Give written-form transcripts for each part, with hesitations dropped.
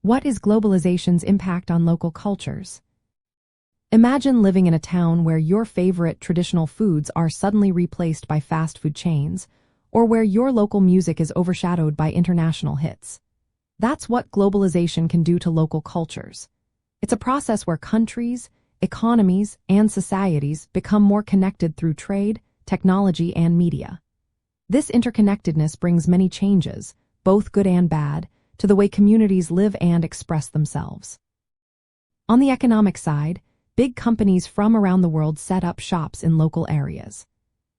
What is globalization's impact on local cultures? Imagine living in a town where your favorite traditional foods are suddenly replaced by fast food chains, or where your local music is overshadowed by international hits. That's what globalization can do to local cultures. It's a process where countries, economies, and societies become more connected through trade, technology, and media. This interconnectedness brings many changes, both good and bad, to the way communities live and express themselves. On the economic side, big companies from around the world set up shops in local areas.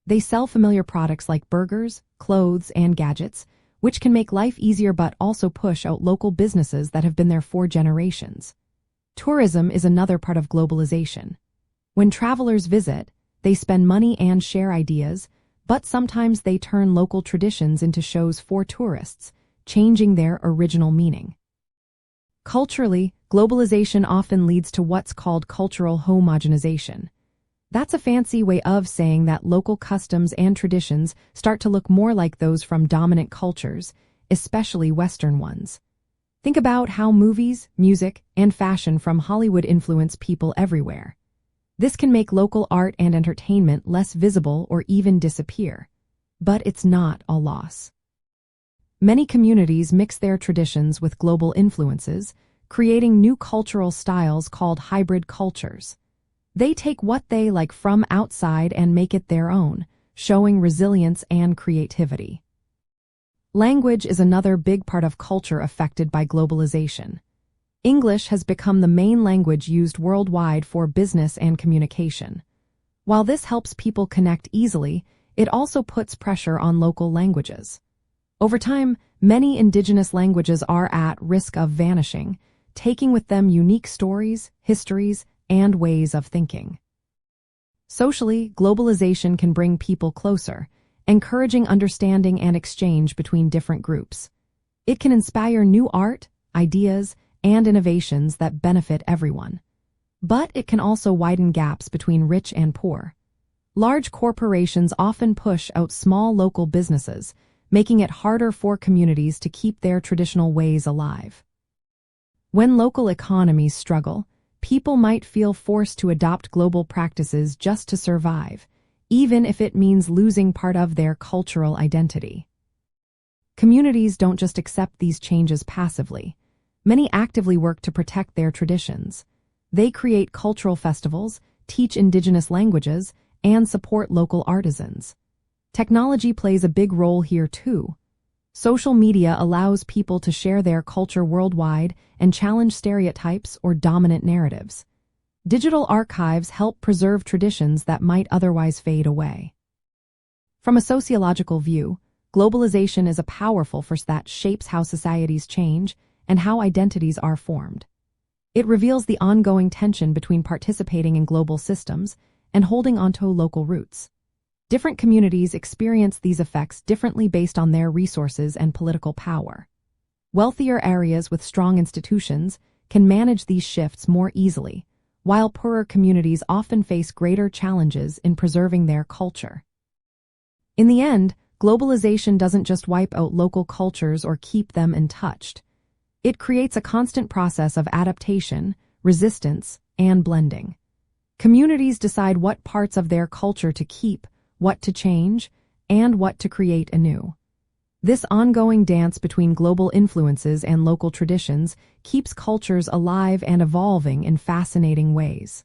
They sell familiar products like burgers, clothes, and gadgets, which can make life easier but also push out local businesses that have been there for generations. Tourism is another part of globalization. When travelers visit, they spend money and share ideas, but sometimes they turn local traditions into shows for tourists, changing their original meaning. Culturally, globalization often leads to what's called cultural homogenization. That's a fancy way of saying that local customs and traditions start to look more like those from dominant cultures, especially Western ones. Think about how movies, music, and fashion from Hollywood influence people everywhere. This can make local art and entertainment less visible or even disappear. But it's not a loss. Many communities mix their traditions with global influences, creating new cultural styles called hybrid cultures. They take what they like from outside and make it their own, showing resilience and creativity. Language is another big part of culture affected by globalization. English has become the main language used worldwide for business and communication. While this helps people connect easily, it also puts pressure on local languages. Over time, many indigenous languages are at risk of vanishing, taking with them unique stories, histories, and ways of thinking. Socially, globalization can bring people closer, encouraging understanding and exchange between different groups. It can inspire new art, ideas, and innovations that benefit everyone. But it can also widen gaps between rich and poor. Large corporations often push out small local businesses, making it harder for communities to keep their traditional ways alive. When local economies struggle, people might feel forced to adopt global practices just to survive, even if it means losing part of their cultural identity. Communities don't just accept these changes passively. Many actively work to protect their traditions. They create cultural festivals, teach indigenous languages, and support local artisans. Technology plays a big role here too. Social media allows people to share their culture worldwide and challenge stereotypes or dominant narratives. Digital archives help preserve traditions that might otherwise fade away. From a sociological view, globalization is a powerful force that shapes how societies change and how identities are formed. It reveals the ongoing tension between participating in global systems and holding onto local roots. Different communities experience these effects differently based on their resources and political power. Wealthier areas with strong institutions can manage these shifts more easily, while poorer communities often face greater challenges in preserving their culture. In the end, globalization doesn't just wipe out local cultures or keep them untouched. It creates a constant process of adaptation, resistance, and blending. Communities decide what parts of their culture to keep, what to change, and what to create anew. This ongoing dance between global influences and local traditions keeps cultures alive and evolving in fascinating ways.